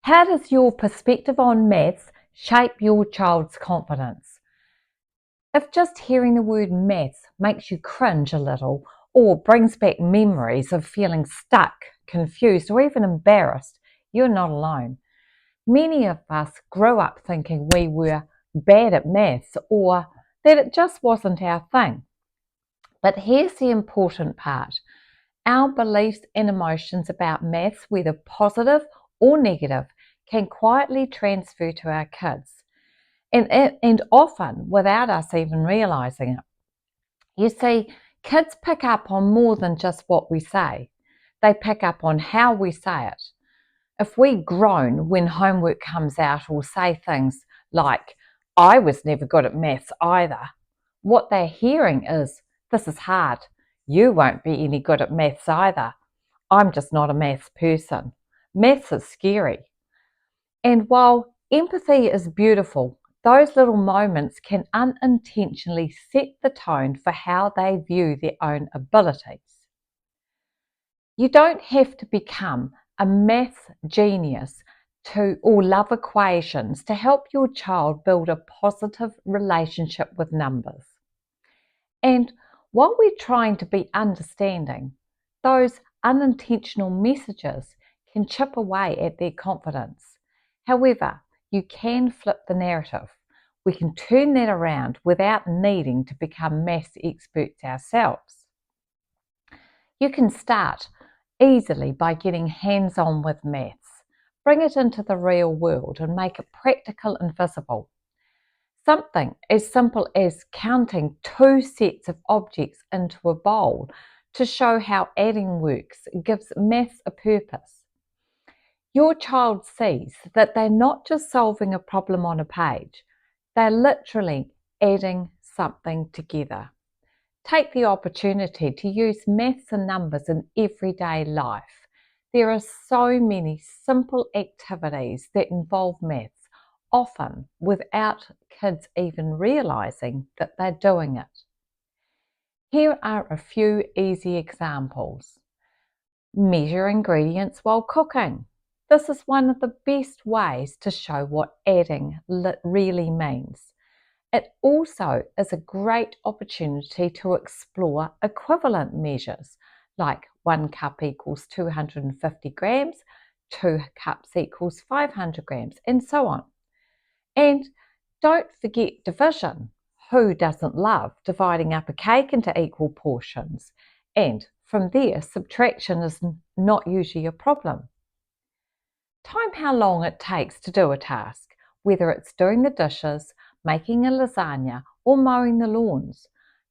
How does your perspective on maths shape your child's confidence? If just hearing the word maths makes you cringe a little or brings back memories of feeling stuck, confused, or even embarrassed, you're not alone. Many of us grew up thinking we were bad at maths or that it just wasn't our thing. But here's the important part. Our beliefs and emotions about maths, whether positive or negative, can quietly transfer to our kids, and often without us even realizing it. You see, kids pick up on more than just what we say, they pick up on how we say it. If we groan when homework comes out or say things like, I was never good at maths either, what they're hearing is, this is hard. You won't be any good at maths either. I'm just not a maths person. Maths is scary. And while empathy is beautiful, those little moments can unintentionally set the tone for how they view their own abilities. You don't have to become a maths genius or love equations to help your child build a positive relationship with numbers. And while we're trying to be understanding, those unintentional messages can chip away at their confidence. However, you can flip the narrative. We can turn that around without needing to become maths experts ourselves. You can start easily by getting hands-on with maths. Bring it into the real world and make it practical and visible. Something as simple as counting two sets of objects into a bowl to show how adding works gives maths a purpose. Your child sees that they're not just solving a problem on a page, they're literally adding something together. Take the opportunity to use maths and numbers in everyday life. There are so many simple activities that involve maths, often without kids even realizing that they're doing it. Here are a few easy examples. Measure ingredients while cooking. This is one of the best ways to show what adding really means. It also is a great opportunity to explore equivalent measures, like 1 cup equals 250 grams, 2 cups equals 500 grams, and so on. And don't forget division. Who doesn't love dividing up a cake into equal portions? And from there, subtraction is not usually a problem. Time how long it takes to do a task, whether it's doing the dishes, making a lasagna, or mowing the lawns.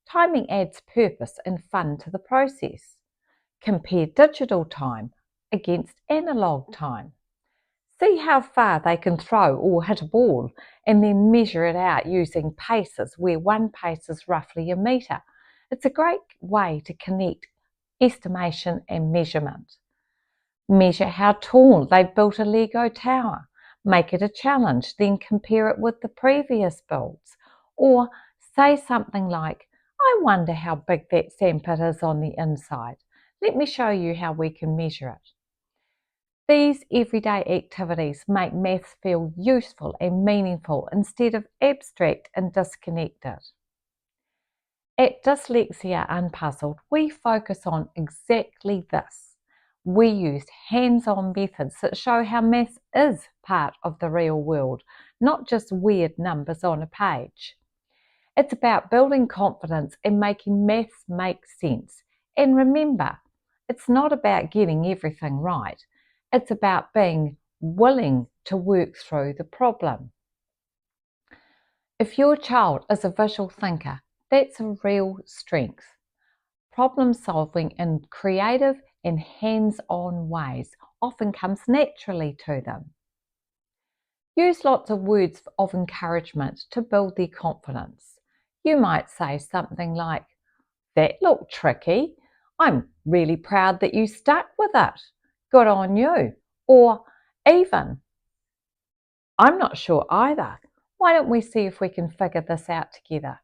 Timing adds purpose and fun to the process. Compare digital time against analog time. See how far they can throw or hit a ball, and then measure it out using paces where one pace is roughly a metre. It's a great way to connect estimation and measurement. Measure how tall they've built a Lego tower. Make it a challenge, then compare it with the previous builds. Or say something like, I wonder how big that sandpit is on the inside. Let me show you how we can measure it. These everyday activities make maths feel useful and meaningful instead of abstract and disconnected. At Dyslexia Unpuzzled, we focus on exactly this. We use hands-on methods that show how maths is part of the real world, not just weird numbers on a page. It's about building confidence and making maths make sense. And remember, it's not about getting everything right. It's about being willing to work through the problem. If your child is a visual thinker, that's a real strength. Problem solving in creative and hands-on ways often comes naturally to them. Use lots of words of encouragement to build their confidence. You might say something like, that looked tricky. I'm really proud that you stuck with it. Good on you. Or even, I'm not sure either. Why don't we see if we can figure this out together?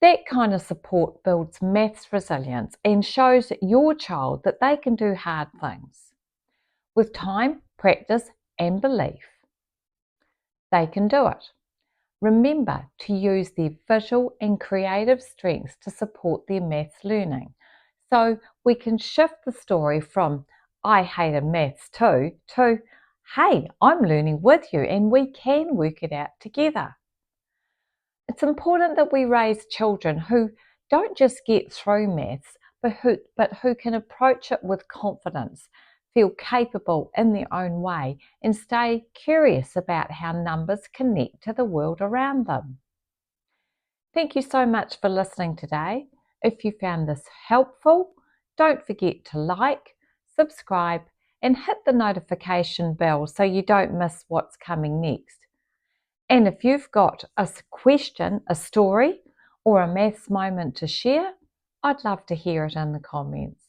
That kind of support builds maths resilience and shows your child that they can do hard things. With time, practice, and belief. They can do it. Remember to use their visual and creative strengths to support their maths learning. So we can shift the story from I hated maths too to hey, I'm learning with you and we can work it out together. It's important that we raise children who don't just get through maths, but who can approach it with confidence, feel capable in their own way, and stay curious about how numbers connect to the world around them. Thank you so much for listening today. If you found this helpful, don't forget to like, subscribe, and hit the notification bell so you don't miss what's coming next. And if you've got a question, a story, or a maths moment to share, I'd love to hear it in the comments.